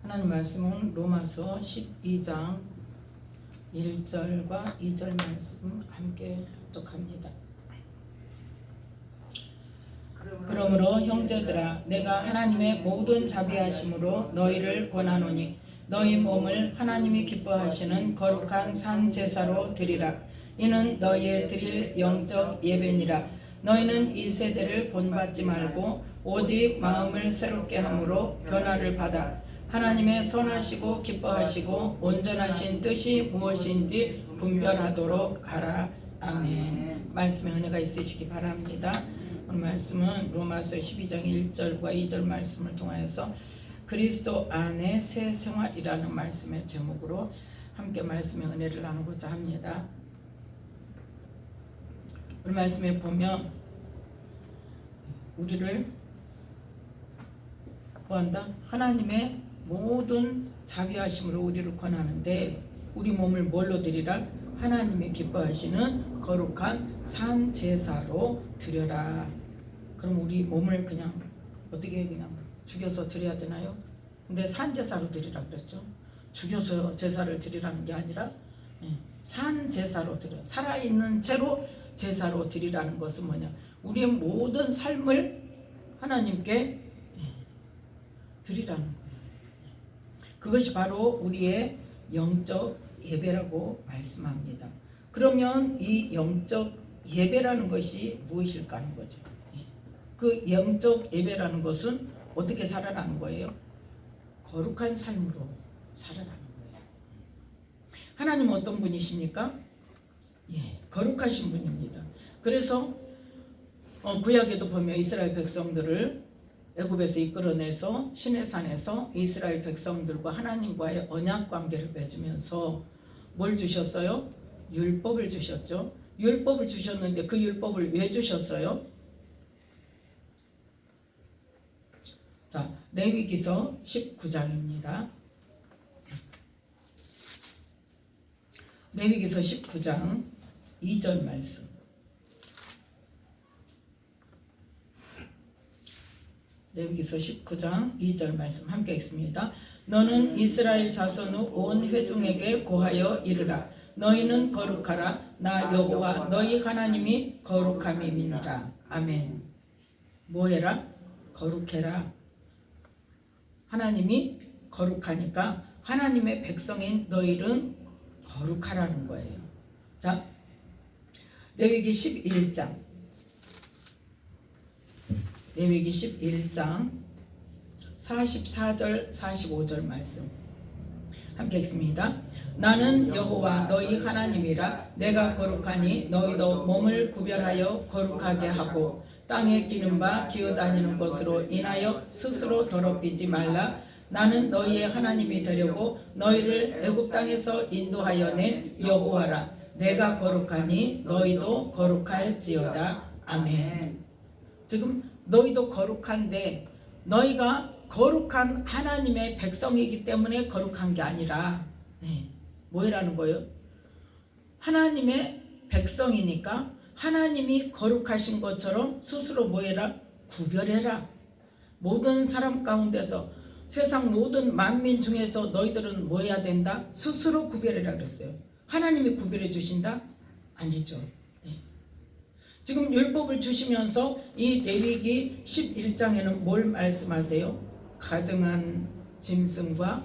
하나님 말씀은 로마서 12장 1절과 2절 말씀 함께 합독합니다. 그러므로 형제들아 내가 하나님의 모든 자비하심으로 너희를 권하노니 너희 몸을 하나님이 기뻐하시는 거룩한 산 제사로 드리라. 이는 너희의 드릴 영적 예배니라. 너희는 이 세대를 본받지 말고 오직 마음을 새롭게 함으로 변화를 받아 하나님의 선하시고 기뻐하시고 온전하신 뜻이 무엇인지 분별하도록 하라. 아멘. 말씀에 은혜가 있으시기 바랍니다. 오늘 말씀은 로마서 12장 1절과 2절 말씀을 통하여서 그리스도 안에 새 생활이라는 말씀의 제목으로 함께 말씀의 은혜를 나누고자 합니다. 오늘 말씀에 보면 우리를 뭐한다? 하나님의 모든 자비하심으로 우리를 권하는데 우리 몸을 뭘로 드리라? 하나님이 기뻐하시는 거룩한 산 제사로 드려라. 그럼 우리 몸을 그냥 어떻게 그냥 죽여서 드려야 되나요? 근데 산 제사로 드리라 그랬죠. 죽여서 제사를 드리라는 게 아니라 산 제사로 드려. 살아있는 채로 제사로 드리라는 것은 뭐냐? 우리의 모든 삶을 하나님께 드리라는 거예요. 그것이 바로 우리의 영적 예배라고 말씀합니다. 그러면 이 영적 예배라는 것이 무엇일까 하는 거죠. 그 영적 예배라는 것은 어떻게 살아가는 거예요? 거룩한 삶으로 살아가는 거예요. 하나님은 어떤 분이십니까? 거룩하신 분입니다. 그래서 구약에도 보면 이스라엘 백성들을 애굽에서 이끌어내서 시내산에서 이스라엘 백성들과 하나님과의 언약 관계를 맺으면서 뭘 주셨어요? 율법을 주셨죠. 율법을 주셨는데 그 율법을 왜 주셨어요? 자, 레위기서 19장입니다. 레위기서 19장 2절 말씀. 레위기서 19장 2절 말씀 함께 읽습니다. 너는 이스라엘 자손 후 온 회중에게 고하여 이르라. 너희는 거룩하라. 나 여호와 너희 하나님이 거룩함이니라. 아멘. 뭐해라? 거룩해라. 하나님이 거룩하니까 하나님의 백성인 너희는 거룩하라는 거예요. 자, 레위기 11장 레위기 11장 44절 45절 말씀 함께 읽습니다. 나는 여호와 너희 하나님이라. 내가 거룩하니 너희도 몸을 구별하여 거룩하게 하고 땅에 기는 바 기어다니는 것으로 인하여 스스로 더럽히지 말라. 나는 너희의 하나님이 되려고 너희를 애굽 땅에서 인도하여 낸 여호와라. 내가 거룩하니 너희도 거룩할지어다. 아멘. 지금 너희도 거룩한데 너희가 거룩한 하나님의 백성이기 때문에 거룩한 게 아니라 뭐라는 거예요? 하나님의 백성이니까 하나님이 거룩하신 것처럼 스스로 뭐해라? 구별해라. 모든 사람 가운데서 세상 모든 만민 중에서 너희들은 뭐 해야 된다? 스스로 구별해라 그랬어요. 하나님이 구별해 주신다? 아니죠. 지금 율법을 주시면서 이 레위기 11장에는 뭘 말씀하세요? 가증한 짐승과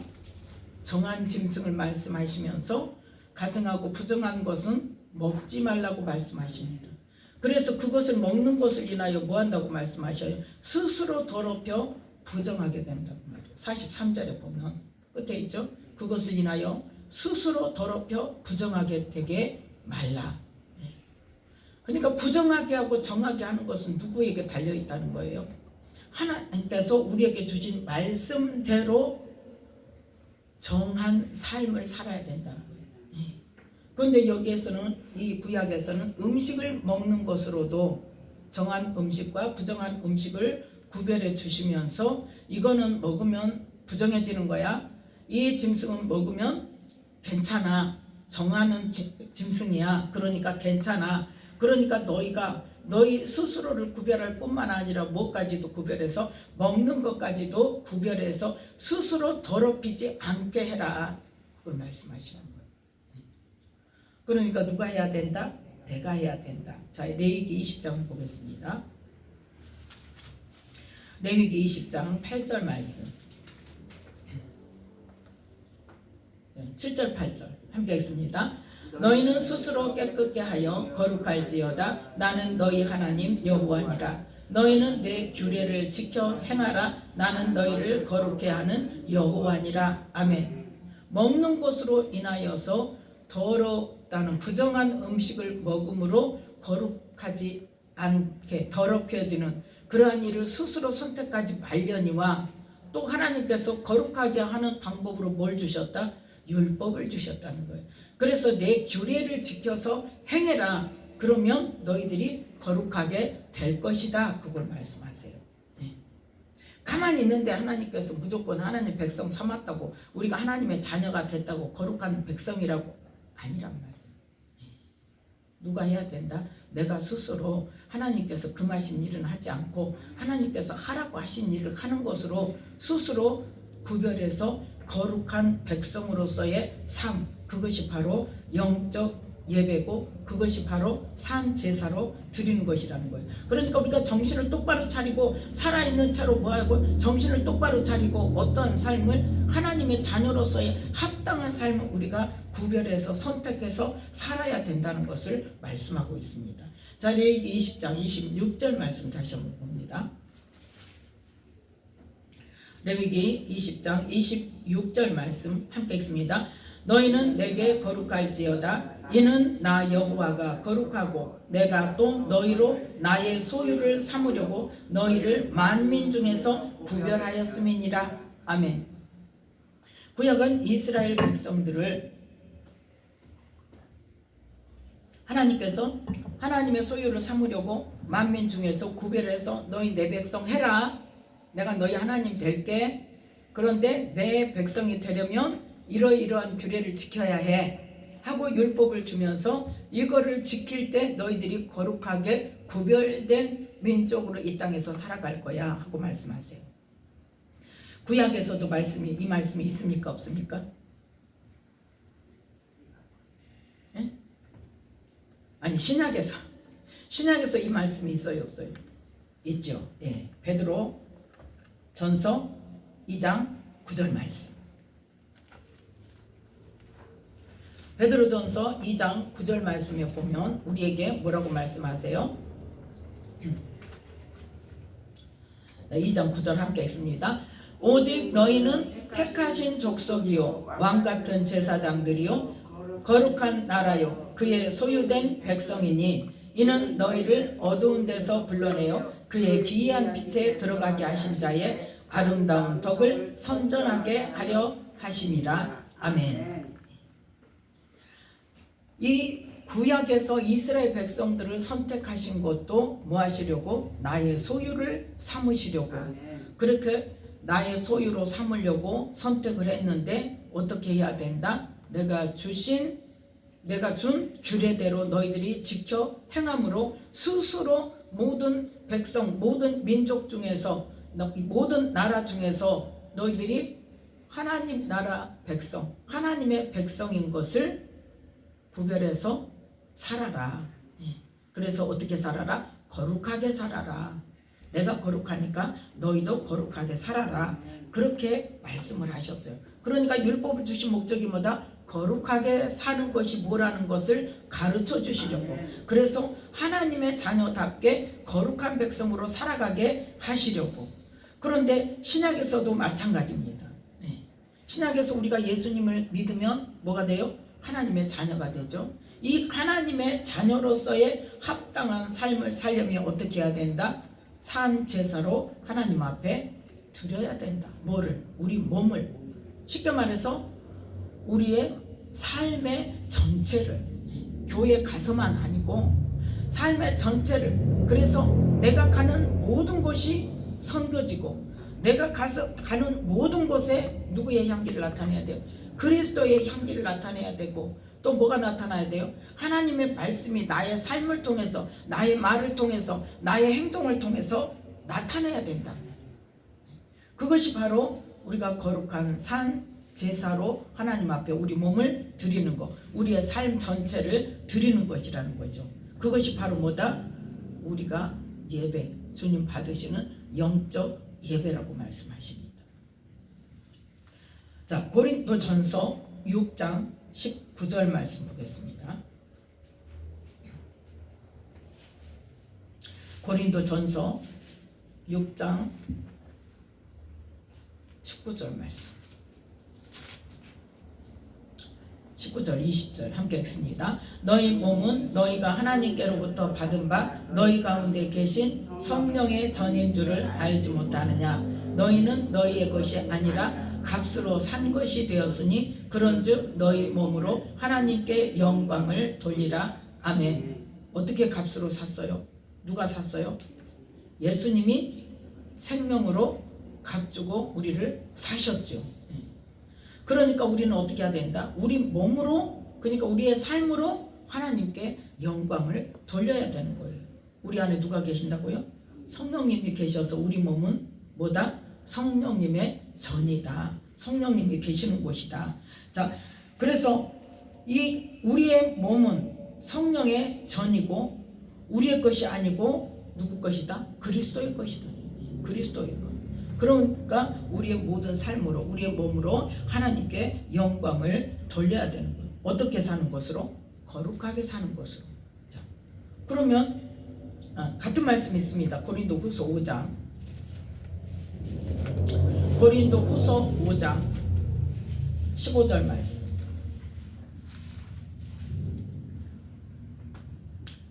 정한 짐승을 말씀하시면서 가증하고 부정한 것은 먹지 말라고 말씀하십니다. 그래서 그것을 먹는 것을 인하여 뭐 한다고 말씀하셔요? 스스로 더럽혀 부정하게 된다고 말이에요. 43절에 보면 끝에 있죠? 그것을 인하여 스스로 더럽혀 부정하게 되게 말라. 그러니까 부정하게 하고 정하게 하는 것은 누구에게 달려있다는 거예요? 하나님께서 우리에게 주신 말씀대로 정한 삶을 살아야 된다는 거예요. 그런데 여기에서는 이 구약에서는 음식을 먹는 것으로도 정한 음식과 부정한 음식을 구별해 주시면서 이거는 먹으면 부정해지는 거야. 이 짐승은 먹으면 괜찮아. 정하는 짐승이야. 그러니까 괜찮아. 그러니까 너희가 너희 스스로를 구별할 뿐만 아니라 뭐까지도 구별해서 먹는 것까지도 구별해서 스스로 더럽히지 않게 해라. 그걸 말씀하시는 거예요. 그러니까 누가 해야 된다? 내가 해야 된다. 자, 레위기 20장 보겠습니다. 레위기 20장 8절 말씀. 7절 8절 함께 읽습니다. 너희는 스스로 깨끗게 하여 거룩할지어다. 나는 너희 하나님 여호와니라. 너희는 내 규례를 지켜 행하라. 나는 너희를 거룩해 하는 여호와니라. 아멘. 먹는 것으로 인하여서 더럽다는 부정한 음식을 먹음으로 거룩하지 않게 더럽혀지는 그러한 일을 스스로 선택하지 말려니와 또 하나님께서 거룩하게 하는 방법으로 뭘 주셨다? 율법을 주셨다는 거예요. 그래서 내 규례를 지켜서 행해라. 그러면 너희들이 거룩하게 될 것이다. 그걸 말씀하세요. 네. 가만히 있는데 하나님께서 무조건 하나님 백성 삼았다고 우리가 하나님의 자녀가 됐다고 거룩한 백성이라고 아니란 말이에요. 네. 누가 해야 된다? 내가 스스로 하나님께서 금하신 일은 하지 않고 하나님께서 하라고 하신 일을 하는 것으로 스스로 구별해서 거룩한 백성으로서의 삶, 그것이 바로 영적 예배고 그것이 바로 산 제사로 드리는 것이라는 거예요. 그러니까 우리가 정신을 똑바로 차리고 살아있는 채로 뭐하고 정신을 똑바로 차리고 어떤 삶을 하나님의 자녀로서의 합당한 삶을 우리가 구별해서 선택해서 살아야 된다는 것을 말씀하고 있습니다. 자, 레위기 20장 26절 말씀 다시 한번 봅니다. 레위기 20장 26절 말씀 함께 읽습니다. 너희는 내게 거룩할지어다. 이는 나 여호와가 거룩하고 내가 또 너희로 나의 소유를 삼으려고 너희를 만민 중에서 구별하였음이니라. 아멘. 구약은 이스라엘 백성들을 하나님께서 하나님의 소유를 삼으려고 만민 중에서 구별해서 너희 내 백성 해라. 내가 너희 하나님 될게. 그런데 내 백성이 되려면 이러이러한 규례를 지켜야 해 하고 율법을 주면서 이거를 지킬 때 너희들이 거룩하게 구별된 민족으로 이 땅에서 살아갈 거야 하고 말씀하세요. 구약에서도 이 말씀이 있습니까? 없습니까? 예? 아니 신약에서 이 말씀이 있어요? 없어요? 있죠. 예. 베드로 전서 2장 9절 말씀. 베드로전서 2장 9절 말씀에 보면 우리에게 뭐라고 말씀하세요? 2장 9절 함께 읽습니다. 오직 너희는 택하신 족속이요 왕같은 제사장들이요 거룩한 나라요 그의 소유된 백성이니 이는 너희를 어두운 데서 불러내어 그의 기이한 빛에 들어가게 하신 자의 아름다운 덕을 선전하게 하려 하심이라. 아멘. 이 구약에서 이스라엘 백성들을 선택하신 것도 뭐 하시려고? 나의 소유를 삼으시려고. 그렇게 나의 소유로 삼으려고 선택을 했는데 어떻게 해야 된다? 내가 준 규례대로 너희들이 지켜 행함으로 스스로 모든 백성, 모든 민족 중에서, 모든 나라 중에서 너희들이 하나님 나라 백성, 하나님의 백성인 것을 구별해서 살아라. 그래서 어떻게 살아라? 거룩하게 살아라. 내가 거룩하니까 너희도 거룩하게 살아라. 그렇게 말씀을 하셨어요. 그러니까 율법을 주신 목적이 뭐다? 거룩하게 사는 것이 뭐라는 것을 가르쳐 주시려고. 그래서 하나님의 자녀답게 거룩한 백성으로 살아가게 하시려고. 그런데 신약에서도 마찬가지입니다. 신약에서 우리가 예수님을 믿으면 뭐가 돼요? 하나님의 자녀가 되죠. 이 하나님의 자녀로서의 합당한 삶을 살려면 어떻게 해야 된다? 산 제사로 하나님 앞에 드려야 된다. 뭐를? 우리 몸을. 쉽게 말해서 우리의 삶의 전체를, 교회 가서만 아니고 삶의 전체를. 그래서 내가 가는 모든 곳이 선교지고 내가 가는 모든 곳에 누구의 향기를 나타내야 돼요? 그리스도의 향기를 나타내야 되고 또 뭐가 나타나야 돼요? 하나님의 말씀이 나의 삶을 통해서, 나의 말을 통해서, 나의 행동을 통해서 나타나야 된다. 그것이 바로 우리가 거룩한 산 제사로 하나님 앞에 우리 몸을 드리는 것, 우리의 삶 전체를 드리는 것이라는 거죠. 그것이 바로 뭐다? 우리가 예배, 주님 받으시는 영적 예배라고 말씀하십니다. 자, 고린도전서 6장 19절 말씀 보겠습니다. 고린도전서 6장 19절 말씀. 19절 20절 함께 읽습니다. 너희 몸은 너희가 하나님께로부터 받은 바 너희 가운데 계신 성령의 전인 줄을 알지 못하느냐. 너희는 너희의 것이 아니라 값으로 산 것이 되었으니 그런즉 너희 몸으로 하나님께 영광을 돌리라. 아멘. 어떻게 값으로 샀어요? 누가 샀어요? 예수님이 생명으로 값주고 우리를 사셨죠. 그러니까 우리는 어떻게 해야 된다? 우리 몸으로, 그러니까 우리의 삶으로 하나님께 영광을 돌려야 되는 거예요. 우리 안에 누가 계신다고요? 성령님이 계셔서 우리 몸은 뭐다? 성령님의 전이다. 성령님이 계시는 곳이다. 자, 그래서 이 우리의 몸은 성령의 전이고 우리의 것이 아니고 누구 것이다? 그리스도의 것이다. 그리스도의 것. 그러니까 우리의 모든 삶으로, 우리의 몸으로 하나님께 영광을 돌려야 되는 거예요. 어떻게 사는 것으로? 거룩하게 사는 것으로. 자, 그러면 같은 말씀이 있습니다. 고린도후서 5장. 고린도후서 5장 15절 말씀.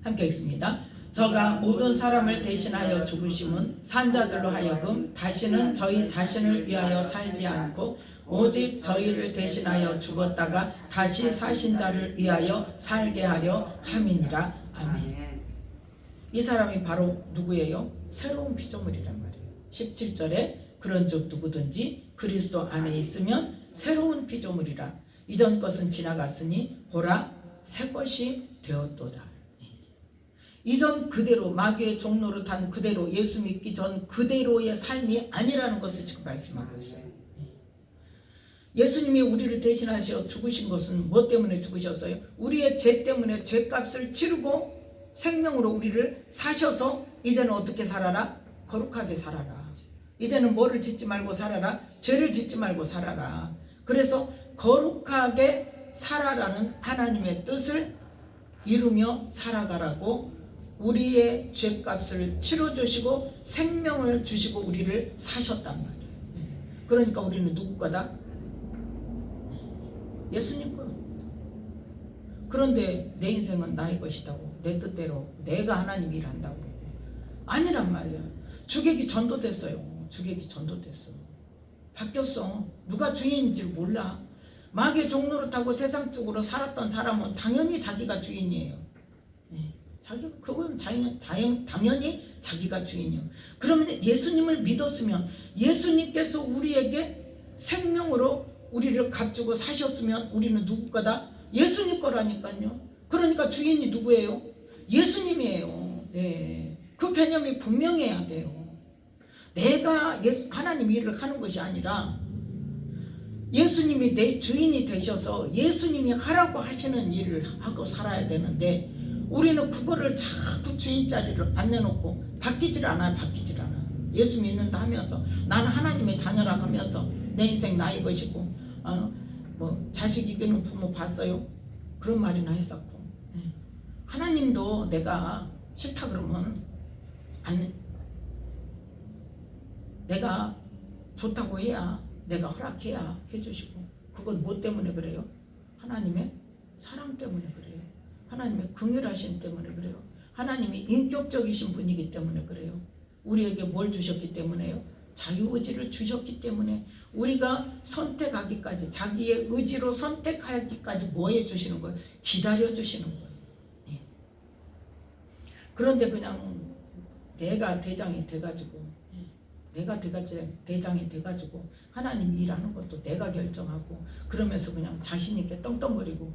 함께 읽습니다. 저가 모든 사람을 대신하여 죽으심은 산자들로 하여금 다시는 저희 자신을 위하여 살지 않고 오직 저희를 대신하여 죽었다가 다시 사신 자를 위하여 살게 하려 함이니라. 아멘. 이 사람이 바로 누구예요? 새로운 피조물이란 말이에요. 17절에 그런즉 누구든지 그리스도 안에 있으면 새로운 피조물이라. 이전 것은 지나갔으니 보라 새 것이 되었도다. 이전 그대로 마귀의 종로를 탄 그대로 예수 믿기 전 그대로의 삶이 아니라는 것을 지금 말씀하고 있어요. 예수님이 우리를 대신하셔 죽으신 것은 뭐 때문에 죽으셨어요? 우리의 죄 때문에 죄값을 치르고 생명으로 우리를 사셔서 이제는 어떻게 살아라? 거룩하게 살아라. 이제는 뭐를 짓지 말고 살아라? 죄를 짓지 말고 살아라. 그래서 거룩하게 살아라는 하나님의 뜻을 이루며 살아가라고 우리의 죄값을 치러주시고 생명을 주시고 우리를 사셨단 말이에요. 그러니까 우리는 누구 거다? 예수님 거. 그런데 내 인생은 나의 것이다고, 내 뜻대로 내가 하나님 일한다고 아니란 말이야. 주객이 전도됐어요. 주객이 전도됐어. 바뀌었어. 누가 주인인지 몰라. 마귀의 종로를 타고 세상적으로 살았던 사람은 당연히 자기가 주인이에요. 그건 당연히 자기가 주인이요. 그러면 예수님을 믿었으면 예수님께서 우리에게 생명으로 우리를 값주고 사셨으면 우리는 누구 거다? 예수님 거라니까요. 그러니까 주인이 누구예요? 예수님이에요. 네. 그 개념이 분명해야 돼요. 내가 하나님 일을 하는 것이 아니라 예수님이 내 주인이 되셔서 예수님이 하라고 하시는 일을 하고 살아야 되는데 우리는 그거를 자꾸 주인 자리를 안 내놓고 바뀌질 않아요. 예수 믿는다 하면서 나는 하나님의 자녀라고 하면서 내 인생 나의 것이고 뭐 자식 이기는 부모 봤어요? 그런 말이나 했었고 하나님도 내가 싫다 그러면 내가 좋다고 해야 내가 허락해야 해주시고 그건 뭐 때문에 그래요? 하나님의 사랑 때문에 그래요. 하나님의 긍휼하심 때문에 그래요. 하나님이 인격적이신 분이기 때문에 그래요. 우리에게 뭘 주셨기 때문에요? 자유의지를 주셨기 때문에 우리가 선택하기까지 자기의 의지로 선택하기까지 뭐 해주시는 거예요? 기다려주시는 거예요. 네. 그런데 그냥 내가 대장이 돼가지고 내가 대장이 돼가지고 하나님 일하는 것도 내가 결정하고 그러면서 그냥 자신 있게 떵떵거리고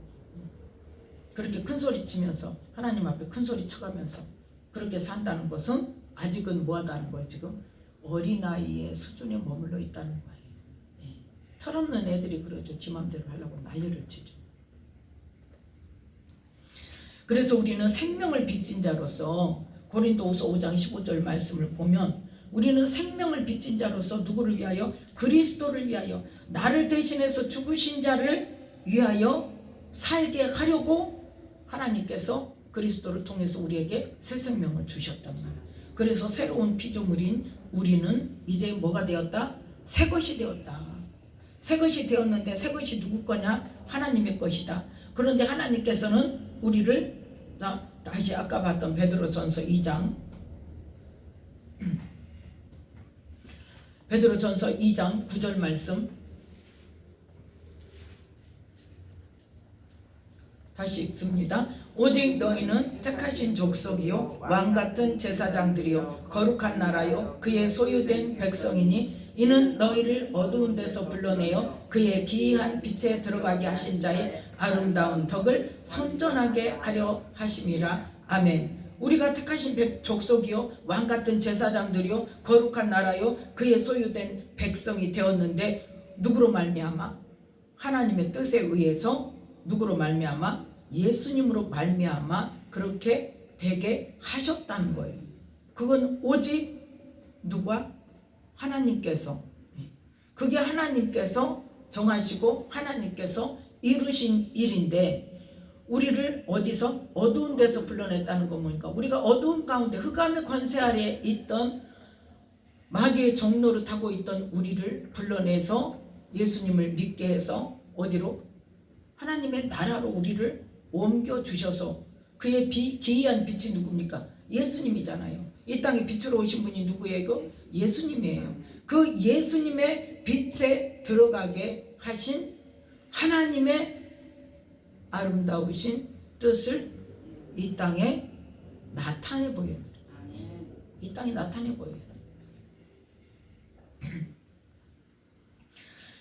그렇게 큰 소리 치면서 하나님 앞에 큰 소리 쳐가면서 그렇게 산다는 것은 아직은 뭐하다는 거예요? 지금 어린아이의 수준에 머물러 있다는 거예요. 예. 철없는 애들이 그러죠. 지 맘대로 하려고 난리를 치죠. 그래서 우리는 생명을 빚진 자로서 고린도후서 5장 15절 말씀을 보면 우리는 생명을 빚진 자로서 누구를 위하여? 그리스도를 위하여, 나를 대신해서 죽으신 자를 위하여 살게 하려고 하나님께서 그리스도를 통해서 우리에게 새 생명을 주셨단 말이에요. 그래서 새로운 피조물인 우리는 이제 뭐가 되었다? 새 것이 되었다. 새 것이 되었는데 새 것이 누구 거냐? 하나님의 것이다. 그런데 하나님께서는 우리를 다시 아까 봤던 베드로전서 2장 베드로전서 2장 9절 말씀 다시 읽습니다. 오직 너희는 택하신 족속이요 왕같은 제사장들이요 거룩한 나라요 그의 소유된 백성이니 이는 너희를 어두운 데서 불러내어 그의 기이한 빛에 들어가게 하신 자의 아름다운 덕을 선전하게 하려 하심이라. 아멘. 우리가 택하신 족속이요 왕같은 제사장들이요 거룩한 나라요 그의 소유된 백성이 되었는데 누구로 말미암아? 하나님의 뜻에 의해서 누구로 말미암아? 예수님으로 말미암아 그렇게 되게 하셨다는 거예요. 그건 오직 누가? 하나님께서. 그게 하나님께서 정하시고 하나님께서 이루신 일인데 우리를 어디서? 어두운 데서 불러냈다는 건 뭐니까? 우리가 어두운 가운데 흑암의 권세 아래에 있던 마귀의 종로를 타고 있던 우리를 불러내서 예수님을 믿게 해서 어디로? 하나님의 나라로 우리를 옮겨주셔서 그의 기이한 빛이 누굽니까? 예수님이잖아요. 이 땅에 빛으로 오신 분이 누구예요? 예수님이에요. 그 예수님의 빛에 들어가게 하신 하나님의 아름다우신 뜻을 이 땅에 나타내 보여요. 이 땅에 나타내 보여요.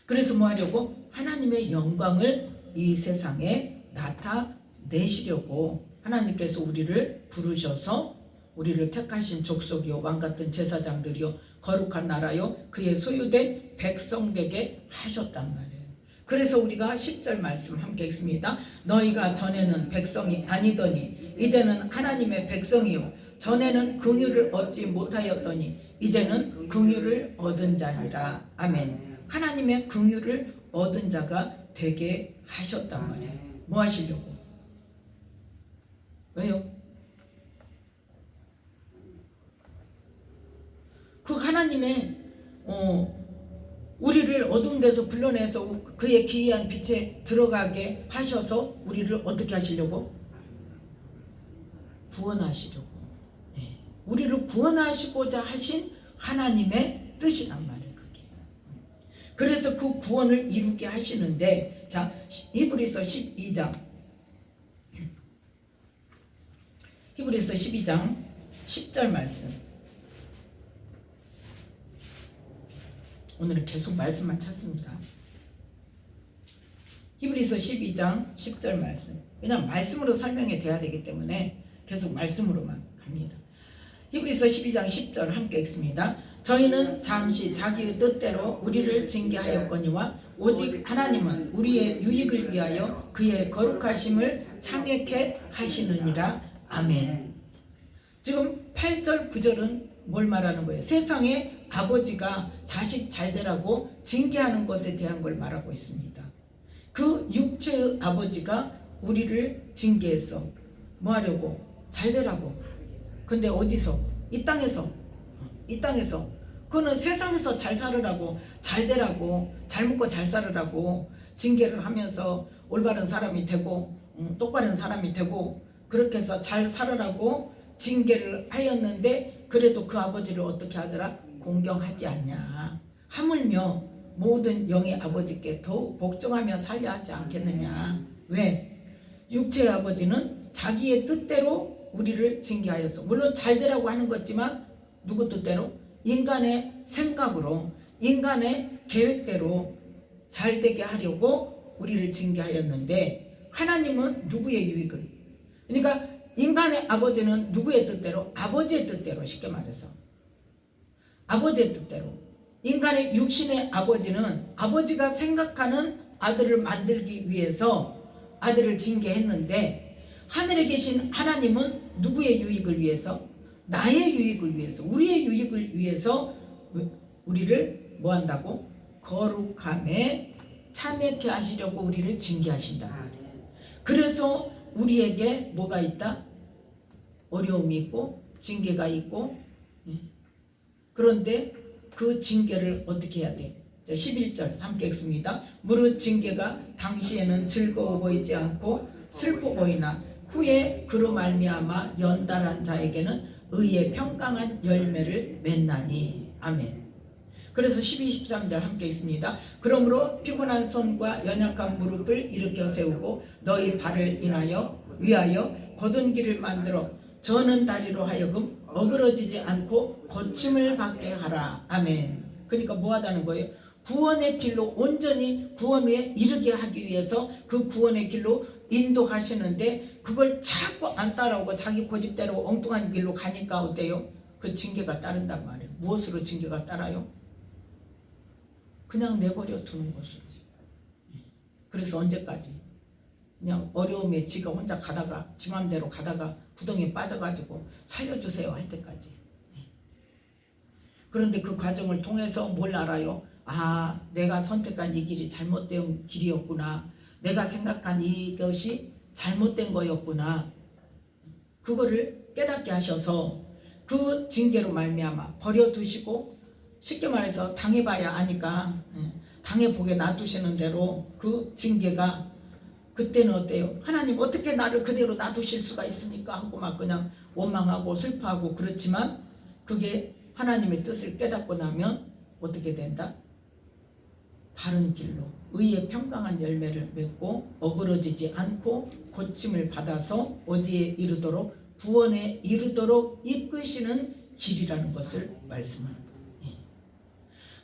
그래서 뭐 하려고? 하나님의 영광을 이 세상에 나타내시려고 하나님께서 우리를 부르셔서 우리를 택하신 족속이요 왕같은 제사장들이요 거룩한 나라요 그의 소유된 백성 되게 하셨단 말이에요. 그래서 우리가 10절 말씀 함께 읽습니다. 너희가 전에는 백성이 아니더니 이제는 하나님의 백성이요 전에는 긍휼을 얻지 못하였더니 이제는 긍휼을 얻은 자니라. 아멘. 하나님의 긍휼을 얻은 자가 되게 하셨단 말이에요. 뭐 하시려고? 왜요? 그 하나님의 우리를 어두운 데서 불러내서 그의 기이한 빛에 들어가게 하셔서 우리를 어떻게 하시려고? 구원하시려고. 네. 우리를 구원하시고자 하신 하나님의 뜻이란 말이에요. 그게. 그래서 그 구원을 이루게 하시는데 자 히브리서 12장 히브리서 12장 10절 말씀. 오늘은 계속 말씀만 찾습니다. 히브리서 12장 10절 말씀. 왜냐하면 말씀으로 설명이 돼야 되기 때문에 계속 말씀으로만 갑니다. 히브리서 12장 10절 함께 읽습니다. 저희는 잠시 자기의 뜻대로 우리를 징계하였거니와 오직 하나님은 우리의 유익을 위하여 그의 거룩하심을 참여케 하시느니라. 아멘. 지금 8절 9절은 뭘 말하는 거예요? 세상에 아버지가 자식 잘되라고 징계하는 것에 대한 걸 말하고 있습니다. 그 육체의 아버지가 우리를 징계해서 뭐 하려고? 잘되라고. 근데 어디서? 이 땅에서. 그거는 세상에서 잘 살으라고, 잘되라고, 잘 먹고 잘 살으라고 징계를 하면서 올바른 사람이 되고 똑바른 사람이 되고 그렇게 해서 잘 살으라고 징계를 하였는데 그래도 그 아버지를 어떻게 하더라? 공경하지 않냐. 하물며 모든 영의 아버지께 더욱 복종하며 살려 하지 않겠느냐. 왜? 육체의 아버지는 자기의 뜻대로 우리를 징계하여서 물론 잘되라고 하는 거지만 누구 뜻대로? 인간의 생각으로 인간의 계획대로 잘되게 하려고 우리를 징계하였는데 하나님은 누구의 유익을? 그러니까 인간의 아버지는 누구의 뜻대로? 아버지의 뜻대로, 쉽게 말해서 아버지의 뜻대로. 인간의 육신의 아버지는 아버지가 생각하는 아들을 만들기 위해서 아들을 징계했는데, 하늘에 계신 하나님은 누구의 유익을 위해서? 나의 유익을 위해서, 우리의 유익을 위해서 우리를 뭐 한다고? 거룩함에 참여케 하시려고 우리를 징계하신다. 그래서 우리에게 뭐가 있다? 어려움이 있고 징계가 있고. 그런데 그 징계를 어떻게 해야 돼? 11절 함께 읽습니다. 무릇 징계가 당시에는 즐거워 보이지 않고 슬퍼 보이나 후에 그로 말미암아 연달한 자에게는 의의 평강한 열매를 맺나니. 아멘. 그래서 12, 13절 함께 있습니다. 그러므로 피곤한 손과 연약한 무릎을 일으켜 세우고 너희 발을 위하여 곧은 길을 만들어 저는 다리로 하여금 어그러지지 않고 고침을 받게 하라. 아멘. 그러니까 뭐 하다는 거예요? 구원의 길로 온전히 구원에 이르게 하기 위해서 그 구원의 길로 인도하시는데, 그걸 자꾸 안 따라오고 자기 고집대로 엉뚱한 길로 가니까 어때요? 그 징계가 따른단 말이에요. 무엇으로 징계가 따라요? 그냥 내버려 두는 것으로. 그래서 언제까지? 그냥 어려움에 지가 혼자 가다가 지 맘대로 가다가 구덩이에 빠져가지고 살려주세요 할 때까지. 그런데 그 과정을 통해서 뭘 알아요? 아, 내가 선택한 이 길이 잘못된 길이었구나. 내가 생각한 이것이 잘못된 거였구나. 그거를 깨닫게 하셔서 그 징계로 말미암아 버려두시고, 쉽게 말해서 당해봐야 아니까 당해보게 놔두시는 대로 그 징계가, 그때는 어때요? 하나님 어떻게 나를 그대로 놔두실 수가 있습니까? 하고 막 그냥 원망하고 슬퍼하고 그렇지만, 그게 하나님의 뜻을 깨닫고 나면 어떻게 된다? 바른 길로 의의 평강한 열매를 맺고 어그러지지 않고 고침을 받아서 어디에 이르도록? 구원에 이르도록 이끄시는 길이라는 것을 말씀합니다.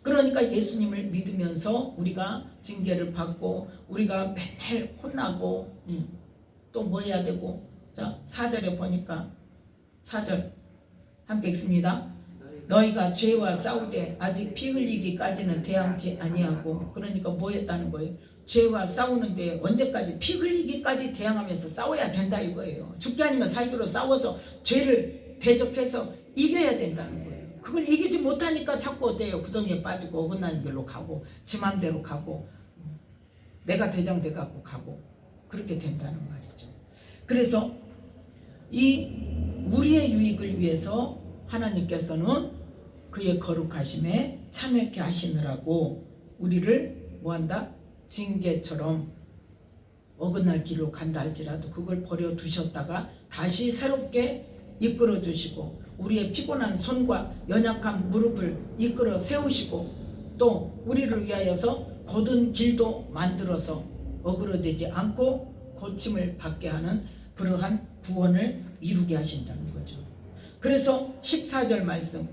그러니까 예수님을 믿으면서 우리가 징계를 받고 우리가 맨날 혼나고 또 뭐 해야 되고. 자, 4절에 보니까 4절 함께 읽습니다. 너희가 죄와 싸우되 아직 피 흘리기까지는 대항치 아니하고. 그러니까 뭐 했다는 거예요? 죄와 싸우는데 언제까지? 피 흘리기까지 대항하면서 싸워야 된다 이거예요. 죽기 아니면 살기로 싸워서 죄를 대적해서 이겨야 된다는 거예요. 그걸 이기지 못하니까 자꾸 어때요? 구덩이에 빠지고 어긋나는 길로 가고 지 맘대로 가고 내가 대장돼 갖고 가고 그렇게 된다는 말이죠. 그래서 이 우리의 유익을 위해서 하나님께서는 그의 거룩하심에 참여케 하시느라고 우리를 뭐한다? 징계처럼 어긋날 길로 간다 할지라도 그걸 버려두셨다가 다시 새롭게 이끌어 주시고, 우리의 피곤한 손과 연약한 무릎을 이끌어 세우시고, 또 우리를 위하여서 곧은 길도 만들어서 어그러지지 않고 고침을 받게 하는 그러한 구원을 이루게 하신다는 거죠. 그래서 14절 말씀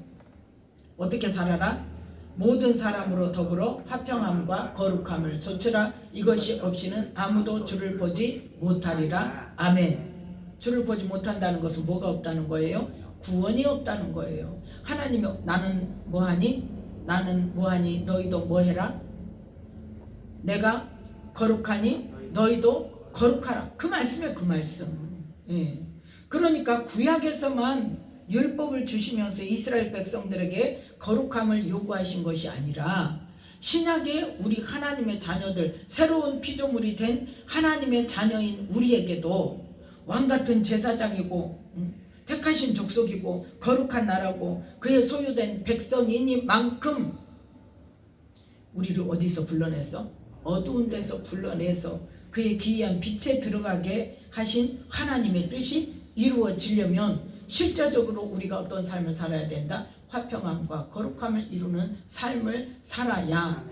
어떻게 살아라? 모든 사람으로 더불어 화평함과 거룩함을 좇으라. 이것이 없이는 아무도 주를 보지 못하리라. 아멘. 주를 보지 못한다는 것은 뭐가 없다는 거예요? 구원이 없다는 거예요. 하나님이 나는 뭐하니? 나는 뭐하니? 너희도 뭐해라? 내가 거룩하니? 너희도 거룩하라. 그 말씀이에요. 그 말씀. 예. 그러니까 구약에서만 율법을 주시면서 이스라엘 백성들에게 거룩함을 요구하신 것이 아니라 신약에 우리 하나님의 자녀들, 새로운 피조물이 된 하나님의 자녀인 우리에게도 왕같은 제사장이고 택하신 족속이고 거룩한 나라고 그의 소유된 백성이니만큼 우리를 어디서 불러내서? 어두운 데서 불러내서 그의 기이한 빛에 들어가게 하신 하나님의 뜻이 이루어지려면 실제적으로 우리가 어떤 삶을 살아야 된다? 화평함과 거룩함을 이루는 삶을 살아야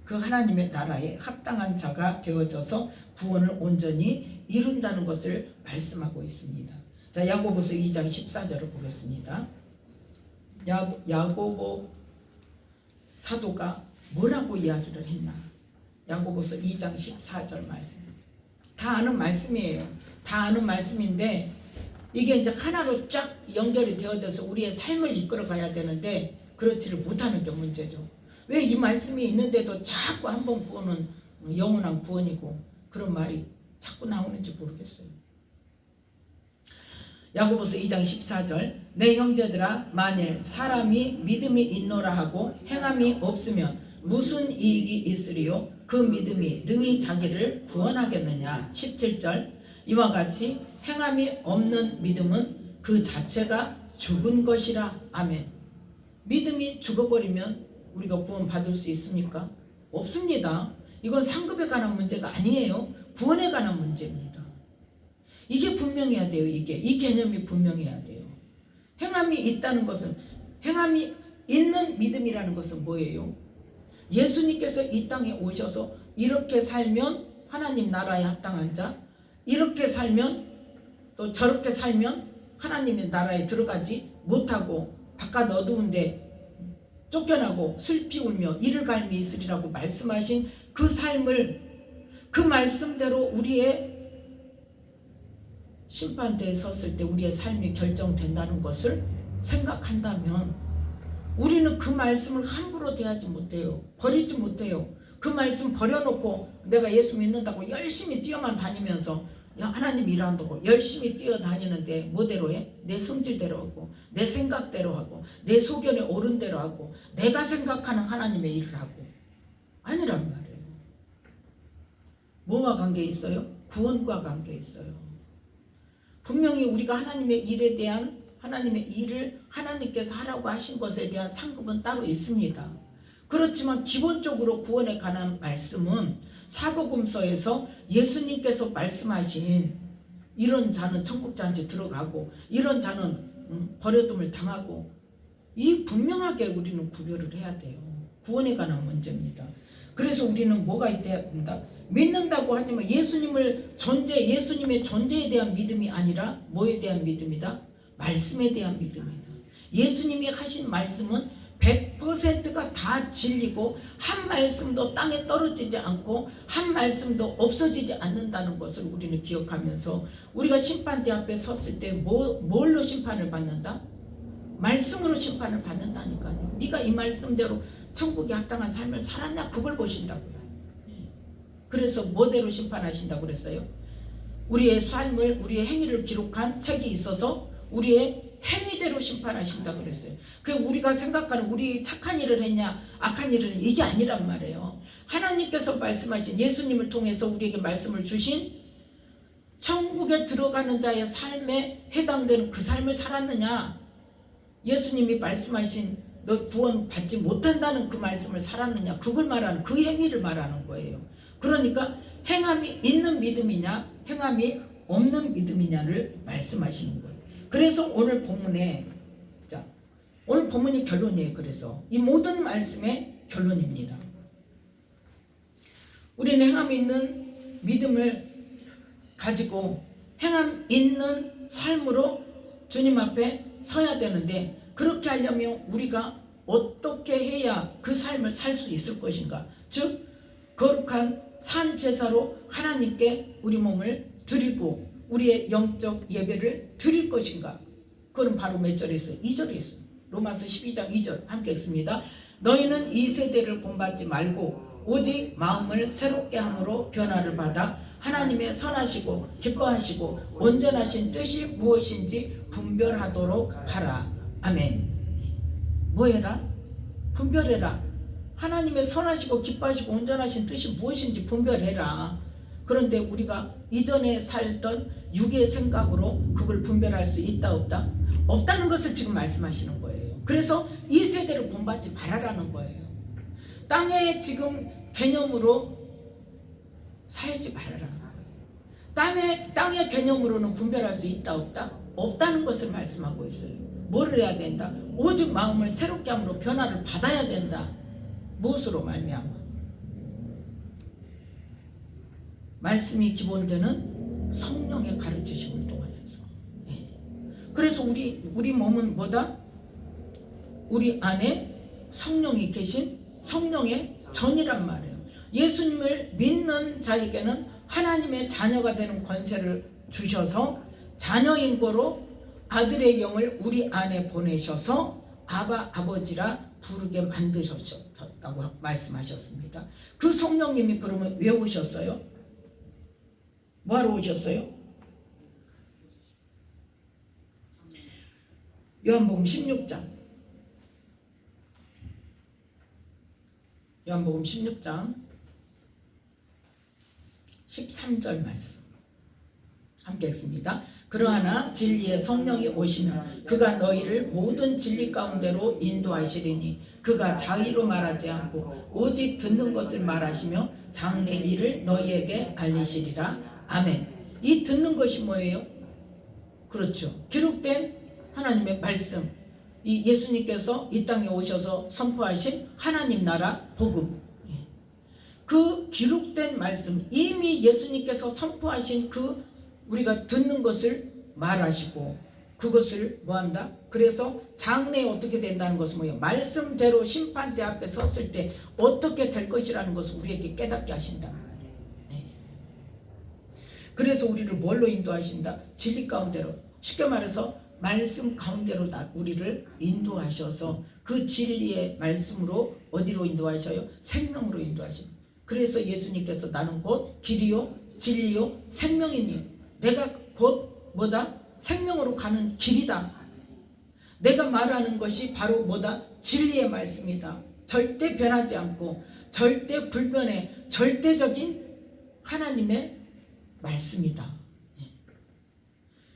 그 하나님의 나라에 합당한 자가 되어져서 구원을 온전히 이룬다는 것을 말씀하고 있습니다. 자, 야고보서 2장 14절을 보겠습니다. 야고보 사도가 뭐라고 이야기를 했나? 야고보서 2장 14절 말씀. 다 아는 말씀이에요. 다 아는 말씀인데 이게 이제 하나로 쫙 연결이 되어져서 우리의 삶을 이끌어 가야 되는데 그렇지를 못하는 게 문제죠. 왜 이 말씀이 있는데도 자꾸 한 번 구원은 영원한 구원이고 그런 말이 자꾸 나오는지 모르겠어요. 야고보서 2장 14절 내 형제들아 만일 사람이 믿음이 있노라 하고 행함이 없으면 무슨 이익이 있으리요? 그 믿음이 능히 자기를 구원하겠느냐. 17절 이와 같이 행함이 없는 믿음은 그 자체가 죽은 것이라. 아멘. 믿음이 죽어버리면 우리가 구원 받을 수 있습니까? 없습니다. 이건 상급에 관한 문제가 아니에요. 구원에 관한 문제입니다. 이게 분명해야 돼요. 이 개념이 분명해야 돼요. 행함이 있다는 것은, 행함이 있는 믿음이라는 것은 뭐예요? 예수님께서 이 땅에 오셔서 이렇게 살면 하나님 나라에 합당한 자, 이렇게 살면 또 저렇게 살면 하나님의 나라에 들어가지 못하고 바깥 어두운데 쫓겨나고 슬피 울며 이를 갈미 있으리라고 말씀하신 그 삶을, 그 말씀대로 우리의 심판대에 섰을 때 우리의 삶이 결정된다는 것을 생각한다면 우리는 그 말씀을 함부로 대하지 못해요. 버리지 못해요. 그 말씀 버려놓고 내가 예수 믿는다고 열심히 뛰어만 다니면서 하나님 일한다고 열심히 뛰어다니는데 뭐대로 해? 내 성질대로 하고 내 생각대로 하고 내 소견에 옳은 대로 하고 내가 생각하는 하나님의 일을 하고 아니란 말이에요. 뭐와 관계 있어요? 구원과 관계 있어요. 분명히 우리가 하나님의 일에 대한, 하나님의 일을 하나님께서 하라고 하신 것에 대한 상급은 따로 있습니다. 그렇지만 기본적으로 구원에 관한 말씀은 사복음서에서 예수님께서 말씀하신 이런 자는 천국자한테 들어가고 이런 자는 버려둠을 당하고, 이 분명하게 우리는 구별을 해야 돼요. 구원에 관한 문제입니다. 그래서 우리는 뭐가 있어야 된다? 믿는다고 하지만 예수님의 존재에 대한 믿음이 아니라 뭐에 대한 믿음이다? 말씀에 대한 믿음이다. 예수님이 하신 말씀은 100%가 다 진리고 한 말씀도 땅에 떨어지지 않고 한 말씀도 없어지지 않는다는 것을 우리는 기억하면서 우리가 심판대 앞에 섰을 때 뭘로 심판을 받는다? 말씀으로 심판을 받는다니까요. 네가 이 말씀대로 천국에 합당한 삶을 살았냐? 그걸 보신다고요. 그래서 뭐대로 심판하신다고 그랬어요? 우리의 삶을, 우리의 행위를 기록한 책이 있어서 우리의 행위대로 심판하신다고 그랬어요. 그 우리가 생각하는 우리 착한 일을 했냐 악한 일을 했냐 이게 아니란 말이에요. 하나님께서 말씀하신, 예수님을 통해서 우리에게 말씀을 주신 천국에 들어가는 자의 삶에 해당되는 그 삶을 살았느냐, 예수님이 말씀하신 너 구원 받지 못한다는 그 말씀을 살았느냐, 그걸 말하는, 그 행위를 말하는 거예요. 그러니까 행함이 있는 믿음이냐 행함이 없는 믿음이냐를 말씀하시는 거예요. 그래서 오늘 본문에, 자, 오늘 본문이 결론이에요. 그래서 이 모든 말씀의 결론입니다. 우리는 행함 있는 믿음을 가지고 행함 있는 삶으로 주님 앞에 서야 되는데, 그렇게 하려면 우리가 어떻게 해야 그 삶을 살 수 있을 것인가? 즉 거룩한 산 제사로 하나님께 우리 몸을 드리고 우리의 영적 예배를 드릴 것인가? 그건 바로 몇 절에 있어요? 2절에 있어요. 로마서 12장 2절 함께 읽습니다. 너희는 이 세대를 본받지 말고 오직 마음을 새롭게 함으로 변화를 받아 하나님의 선하시고 기뻐하시고 온전하신 뜻이 무엇인지 분별하도록 하라. 아멘. 뭐 해라? 분별해라. 하나님의 선하시고 기뻐하시고 온전하신 뜻이 무엇인지 분별해라. 그런데 우리가 이전에 살던 육의 생각으로 그걸 분별할 수 있다 없다? 없다는 것을 지금 말씀하시는 거예요. 그래서 이 세대를 본받지 말아라는 거예요. 땅의 지금 개념으로 살지 말아라는 거예요. 땅의 개념으로는 분별할 수 있다 없다? 없다는 것을 말씀하고 있어요. 뭐를 해야 된다? 오직 마음을 새롭게 함으로 변화를 받아야 된다. 무엇으로 말미암아? 말씀이 기본되는 성령의 가르치심을 통하여서. 그래서 우리 몸은 뭐다? 우리 안에 성령이 계신 성령의 전이란 말이에요. 예수님을 믿는 자에게는 하나님의 자녀가 되는 권세를 주셔서 자녀인 거로 아들의 영을 우리 안에 보내셔서 아바 아버지라 부르게 만드셨다고 말씀하셨습니다. 그 성령님이 그러면 왜 오셨어요? 뭐하러 오셨어요? 요한복음 16장 13절 말씀 함께 읽습니다. 그러하나 진리의 성령이 오시면 그가 너희를 모든 진리 가운데로 인도하시리니 그가 자의로 말하지 않고 오직 듣는 것을 말하시며 장래 일을 너희에게 알리시리라. 아멘. 이 듣는 것이 뭐예요? 그렇죠. 기록된 하나님의 말씀, 이 예수님께서 이 땅에 오셔서 선포하신 하나님 나라 복음, 그 기록된 말씀, 이미 예수님께서 선포하신 그 우리가 듣는 것을 말하시고 그것을 뭐한다? 그래서 장래에 어떻게 된다는 것은 뭐예요? 말씀대로 심판대 앞에 섰을 때 어떻게 될 것이라는 것을 우리에게 깨닫게 하신다. 그래서 우리를 뭘로 인도하신다? 진리 가운데로, 쉽게 말해서 말씀 가운데로 우리를 인도하셔서 그 진리의 말씀으로 어디로 인도하셔요? 생명으로 인도하십니다. 그래서 예수님께서 나는 곧 길이요 진리요 생명이니 내가 곧 뭐다? 생명으로 가는 길이다. 내가 말하는 것이 바로 뭐다? 진리의 말씀이다. 절대 변하지 않고 절대 불변의 절대적인 하나님의 말씀이다.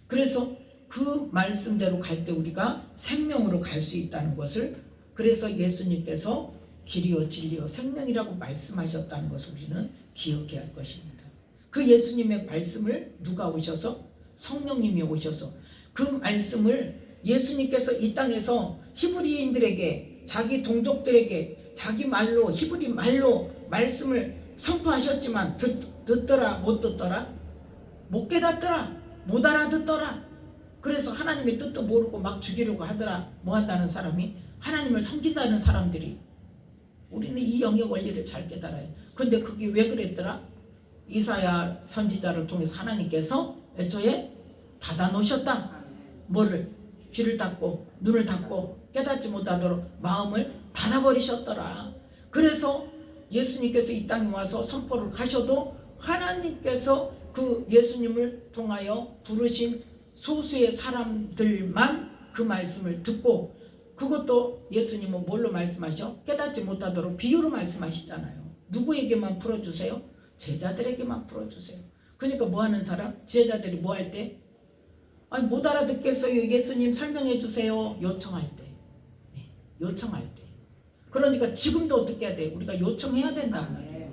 그래서 그 말씀대로 갈 때 우리가 생명으로 갈 수 있다는 것을, 그래서 예수님께서 길이요 진리요 생명이라고 말씀하셨다는 것을 우리는 기억해야 할 것입니다. 그 예수님의 말씀을 누가 오셔서? 성령님이 오셔서 그 말씀을 예수님께서 이 땅에서 히브리인들에게, 자기 동족들에게 자기 말로, 히브리 말로 말씀을 선포하셨지만 듣더라 못 듣더라? 못 깨닫더라, 못 알아듣더라. 그래서 하나님의 뜻도 모르고 막 죽이려고 하더라. 뭐 한다는 사람이? 하나님을 섬긴다는 사람들이. 우리는 이 영의 원리를 잘 깨달아요. 근데 그게 왜 그랬더라? 이사야 선지자를 통해서 하나님께서 애초에 닫아 놓으셨다. 뭐를? 귀를 닫고 눈을 닫고 깨닫지 못하도록 마음을 닫아버리셨더라. 그래서 예수님께서 이 땅에 와서 선포를 하셔도 하나님께서 그 예수님을 통하여 부르신 소수의 사람들만 그 말씀을 듣고, 그것도 예수님은 뭘로 말씀하셔? 깨닫지 못하도록 비유로 말씀하시잖아요. 누구에게만 풀어주세요? 제자들에게만 풀어주세요. 그러니까 뭐 하는 사람? 제자들이 뭐 할 때? 아니 못 알아듣겠어요, 예수님 설명해 주세요. 요청할 때. 요청할 때. 그러니까 지금도 어떻게 해야 돼? 우리가 요청해야 된단 말이에요.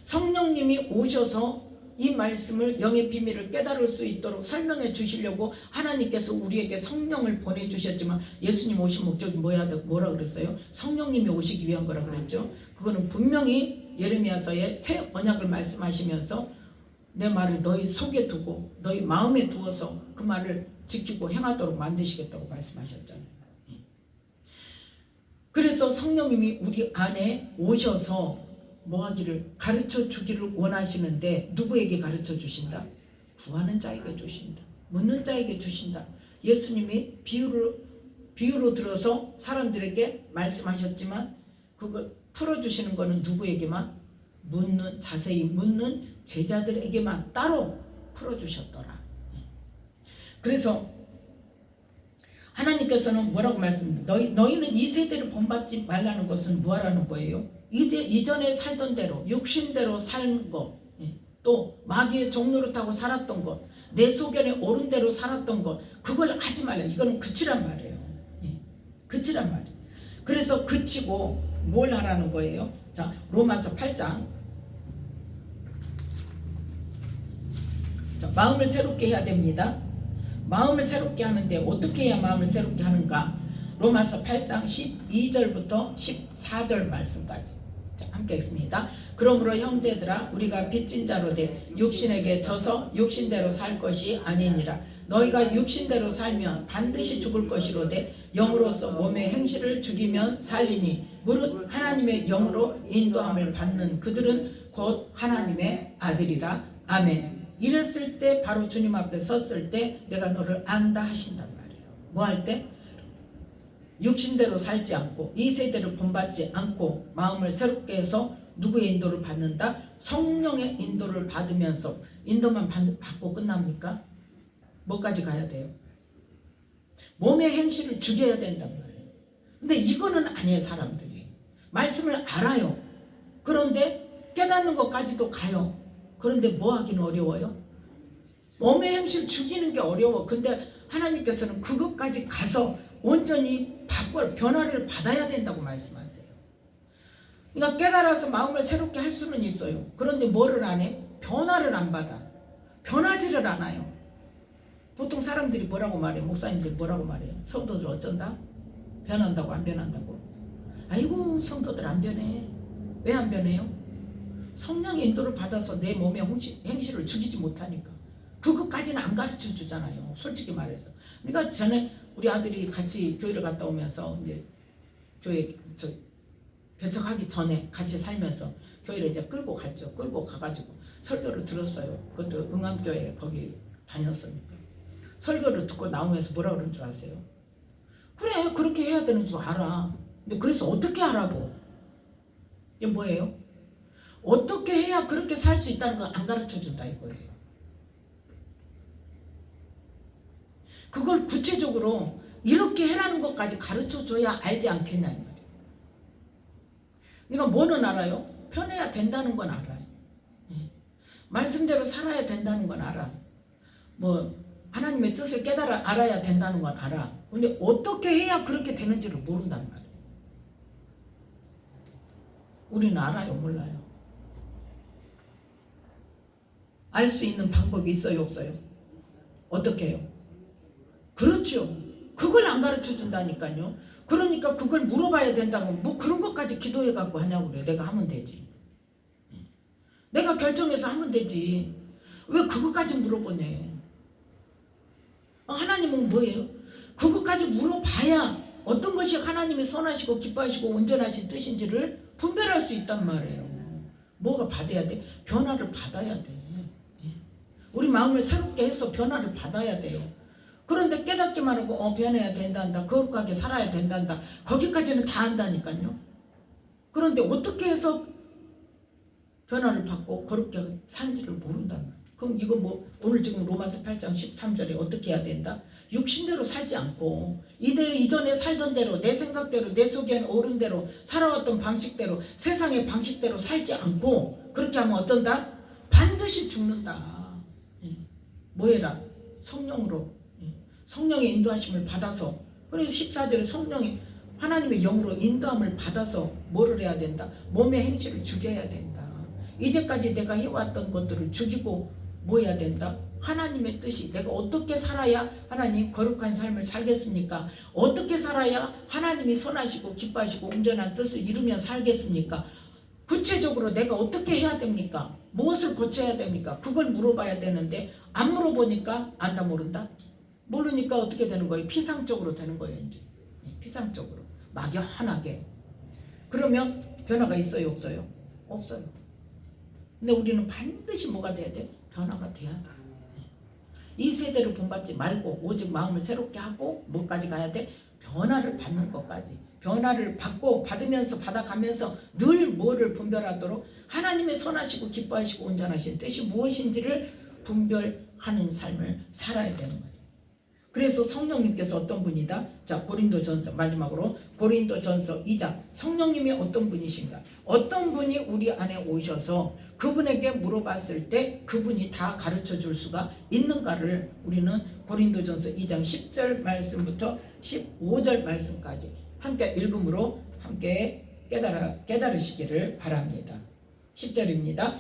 성령님이 오셔서 이 말씀을, 영의 비밀을 깨달을 수 있도록 설명해 주시려고 하나님께서 우리에게 성령을 보내주셨지만, 예수님 오신 목적이 뭐라 그랬어요? 성령님이 오시기 위한 거라 그랬죠. 그거는 분명히 예레미야서의 새 언약을 말씀하시면서 내 말을 너희 속에 두고 너희 마음에 두어서 그 말을 지키고 행하도록 만드시겠다고 말씀하셨잖아요. 그래서 성령님이 우리 안에 오셔서 뭐 하기를, 가르쳐 주기를 원하시는데 누구에게 가르쳐 주신다? 구하는 자에게 주신다. 묻는 자에게 주신다. 예수님이 비유로 들어서 사람들에게 말씀하셨지만 그걸 풀어주시는 거는 누구에게만? 자세히 묻는 제자들에게만 따로 풀어주셨더라. 그래서 하나님께서는 뭐라고 말씀합니다. 너희는 이 세대를 본받지 말라는 것은 뭐하라는 거예요? 이전에 살던 대로, 육신대로 산 것, 또 마귀의 종로를 타고 살았던 것, 내 소견에 옳은 대로 살았던 것, 그걸 하지 말라. 이거는 그치란 말이에요. 그치란 말이에요. 그래서 그치고 뭘 하라는 거예요? 자, 로마서 8장. 자, 마음을 새롭게 해야 됩니다. 마음을 새롭게 하는데 어떻게 해야 마음을 새롭게 하는가? 로마서 8장 12절부터 14절 말씀까지. 자, 함께 읽습니다. 그러므로 형제들아, 우리가 빚진 자로 돼 육신에게 져서 육신대로 살 것이 아니니라. 너희가 육신대로 살면 반드시 죽을 것이로되 영으로서 몸의 행실을 죽이면 살리니 무릇 하나님의 영으로 인도함을 받는 그들은 곧 하나님의 아들이라. 아멘. 이랬을 때 바로 주님 앞에 섰을 때 내가 너를 안다 하신단 말이에요. 뭐 할 때? 육신대로 살지 않고 이 세대를 본받지 않고 마음을 새롭게 해서 누구의 인도를 받는다? 성령의 인도를 받으면서. 인도만 받고 끝납니까? 뭐까지 가야 돼요? 몸의 행실을 죽여야 된단 말이에요. 근데 이거는 아니에요. 사람들이 말씀을 알아요. 그런데 깨닫는 것까지도 가요. 그런데 뭐 하기는 어려워요? 몸의 행실 죽이는 게 어려워. 근데 하나님께서는 그것까지 가서 온전히 변화를 받아야 된다고 말씀하세요. 그러니까 깨달아서 마음을 새롭게 할 수는 있어요. 그런데 뭐를 안 해? 변화를 안 받아. 변하지를 않아요. 보통 사람들이 뭐라고 말해요? 목사님들이 뭐라고 말해요? 성도들 어쩐다? 변한다고 안 변한다고? 아이고 성도들 안 변해. 왜 안 변해요? 성령의 인도를 받아서 내 몸의 행실을 죽이지 못하니까. 그것까지는 안 가르쳐 주잖아요. 솔직히 말해서. 그러니까 저는 우리 아들이 같이 교회를 갔다 오면서 이제 교회 개척하기 전에 같이 살면서 교회를 이제 끌고 갔죠. 끌고 가가지고 설교를 들었어요. 그것도 응암교회 거기 다녔으니까. 설교를 듣고 나오면서 뭐라 그런 줄 아세요? 그래 그렇게 해야 되는 줄 알아. 근데 그래서 어떻게 하라고? 이게 뭐예요? 어떻게 해야 그렇게 살 수 있다는 걸 안 가르쳐 준다 이거예요. 그걸 구체적으로 이렇게 해라는 것까지 가르쳐 줘야 알지 않겠냐 이 말이에요. 그러니까 뭐는 알아요? 편해야 된다는 건 알아요. 말씀대로 살아야 된다는 건 알아. 뭐 하나님의 뜻을 깨달아 알아야 된다는 건 알아. 근데 어떻게 해야 그렇게 되는지를 모른단 말이에요. 우리는 알아요? 몰라요? 알 수 있는 방법이 있어요? 없어요? 어떻게 해요? 그렇죠. 그걸 안 가르쳐 준다니까요. 그러니까 그걸 물어봐야 된다고. 뭐 그런 것까지 기도해 갖고 하냐고 그래. 내가 하면 되지. 내가 결정해서 하면 되지. 왜 그것까지 물어보네. 하나님은 뭐예요? 그것까지 물어봐야 어떤 것이 하나님이 선하시고 기뻐하시고 온전하신 뜻인지를 분별할 수 있단 말이에요. 뭐가 받아야 돼? 변화를 받아야 돼. 우리 마음을 새롭게 해서 변화를 받아야 돼요. 그런데 깨닫기만 하고 변해야 된단다. 거룩하게 살아야 된단다. 거기까지는 다 한다니까요. 그런데 어떻게 해서 변화를 받고 거룩하게 산지를 모른단 말이에요. 그럼 이거 뭐 오늘 지금 로마서 8장 13절에 어떻게 해야 된다? 육신대로 살지 않고 이대로 이전에 살던 대로 내 생각대로 내 속에 오른 대로 살아왔던 방식대로 세상의 방식대로 살지 않고 그렇게 하면 어떤다? 반드시 죽는다. 뭐 해라? 성령으로. 성령의 인도하심을 받아서. 그래서 14절에 성령이 하나님의 영으로 인도함을 받아서 뭐를 해야 된다? 몸의 행실을 죽여야 된다. 이제까지 내가 해왔던 것들을 죽이고 뭐 해야 된다? 하나님의 뜻이 내가 어떻게 살아야 하나님 거룩한 삶을 살겠습니까? 어떻게 살아야 하나님이 선하시고 기뻐하시고 온전한 뜻을 이루며 살겠습니까? 구체적으로 내가 어떻게 해야 됩니까? 무엇을 고쳐야 됩니까? 그걸 물어봐야 되는데 안 물어보니까 안다 모른다? 모르니까 어떻게 되는 거예요? 피상적으로 되는 거예요. 이제 피상적으로 막연하게. 그러면 변화가 있어요? 없어요? 없어요. 근데 우리는 반드시 뭐가 돼야 돼? 변화가 돼야 돼. 이 세대를 본받지 말고 오직 마음을 새롭게 하고 뭐까지 가야 돼? 변화를 받는 것까지. 변화를 받고 받으면서 받아가면서 늘 뭐를 분별하도록 하나님의 선하시고 기뻐하시고 온전하신 뜻이 무엇인지를 분별하는 삶을 살아야 되는 거예요. 그래서 성령님께서 어떤 분이다? 자, 고린도전서 마지막으로 고린도전서 2장 성령님이 어떤 분이신가? 어떤 분이 우리 안에 오셔서 그분에게 물어봤을 때 그분이 다 가르쳐 줄 수가 있는가를 우리는 고린도전서 2장 10절 말씀부터 15절 말씀까지 함께 읽음으로 함께 깨달으시기를 바랍니다. 10절입니다.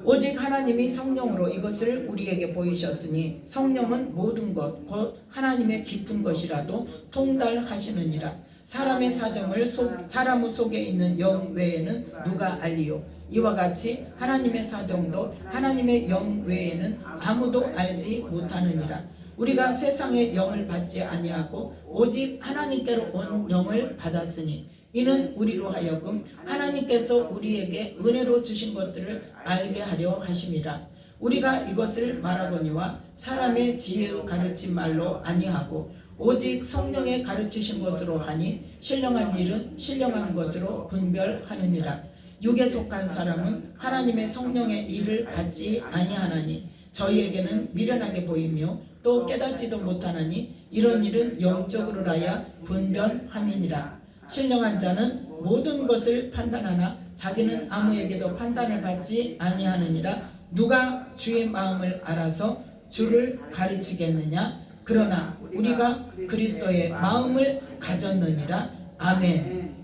오직 하나님이 성령으로 이것을 우리에게 보이셨으니 성령은 모든 것 곧 하나님의 깊은 것이라도 통달하시느니라. 사람의 사정을 사람 속에 있는 영 외에는 누가 알리요? 이와 같이 하나님의 사정도 하나님의 영 외에는 아무도 알지 못하느니라. 우리가 세상의 영을 받지 아니하고 오직 하나님께로 온 영을 받았으니 이는 우리로 하여금 하나님께서 우리에게 은혜로 주신 것들을 알게 하려 하심이라. 우리가 이것을 말하거니와 사람의 지혜의 가르친 말로 아니하고 오직 성령의 가르치신 것으로 하니 신령한 일은 신령한 것으로 분별하느니라. 육에 속한 사람은 하나님의 성령의 일을 받지 아니하나니 저희에게는 미련하게 보이며 또 깨닫지도 못하나니 이런 일은 영적으로라야 분별함이니라. 신령한 자는 모든 것을 판단하나 자기는 아무에게도 판단을 받지 아니하느니라. 누가 주의 마음을 알아서 주를 가르치겠느냐? 그러나 우리가 그리스도의 마음을 가졌느니라. 아멘.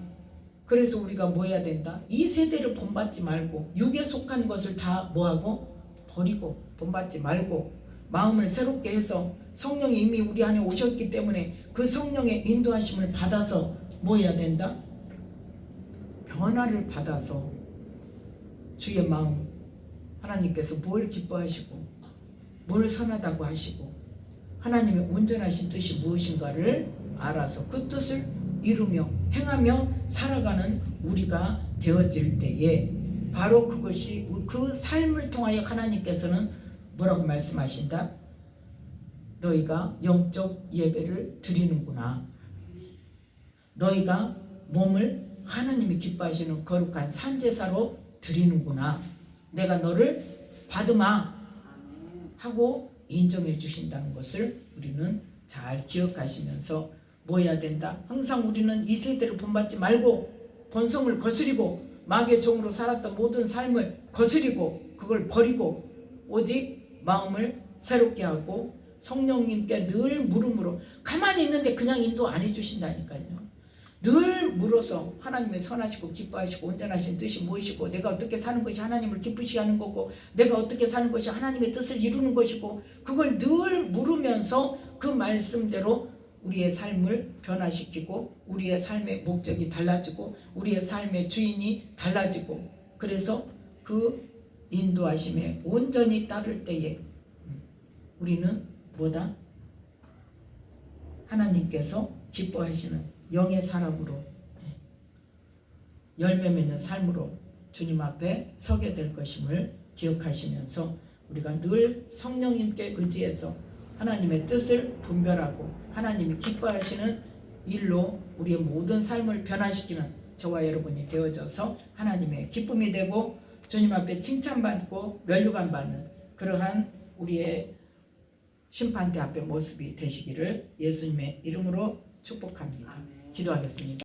그래서 우리가 뭐 해야 된다? 이 세대를 본받지 말고 육에 속한 것을 다 뭐하고? 버리고 본받지 말고 마음을 새롭게 해서 성령이 이미 우리 안에 오셨기 때문에 그 성령의 인도하심을 받아서 뭐 해야 된다? 변화를 받아서 주의 마음, 하나님께서 뭘 기뻐하시고 뭘 선하다고 하시고 하나님의 온전하신 뜻이 무엇인가를 알아서 그 뜻을 이루며 행하며 살아가는 우리가 되어질 때에 바로 그것이 그 삶을 통하여 하나님께서는 뭐라고 말씀하신다? 너희가 영적 예배를 드리는구나. 너희가 몸을 하나님이 기뻐하시는 거룩한 산제사로 드리는구나. 내가 너를 받으마 하고 인정해 주신다는 것을 우리는 잘 기억하시면서 뭐 해야 된다? 항상 우리는 이 세대를 본받지 말고 본성을 거스리고 마귀의 종으로 살았던 모든 삶을 거스리고 그걸 버리고 오직 마음을 새롭게 하고 성령님께 늘 물음으로 가만히 있는데 그냥 인도 안 해주신다니까요. 늘 물어서 하나님의 선하시고 기뻐하시고 온전하신 뜻이 무엇이고 내가 어떻게 사는 것이 하나님을 기쁘시게 하는 거고 내가 어떻게 사는 것이 하나님의 뜻을 이루는 것이고 그걸 늘 물으면서 그 말씀대로 우리의 삶을 변화시키고 우리의 삶의 목적이 달라지고 우리의 삶의 주인이 달라지고 그래서 그 인도하심에 온전히 따를 때에 우리는 뭐다? 하나님께서 기뻐하시는 영의 사람으로 열매 맺는 삶으로 주님 앞에 서게 될 것임을 기억하시면서 우리가 늘 성령님께 의지해서 하나님의 뜻을 분별하고 하나님이 기뻐하시는 일로 우리의 모든 삶을 변화시키는 저와 여러분이 되어져서 하나님의 기쁨이 되고 주님 앞에 칭찬받고 면류관 받는 그러한 우리의 심판대 앞의 모습이 되시기를 예수님의 이름으로 축복합니다. 기도하겠습니다.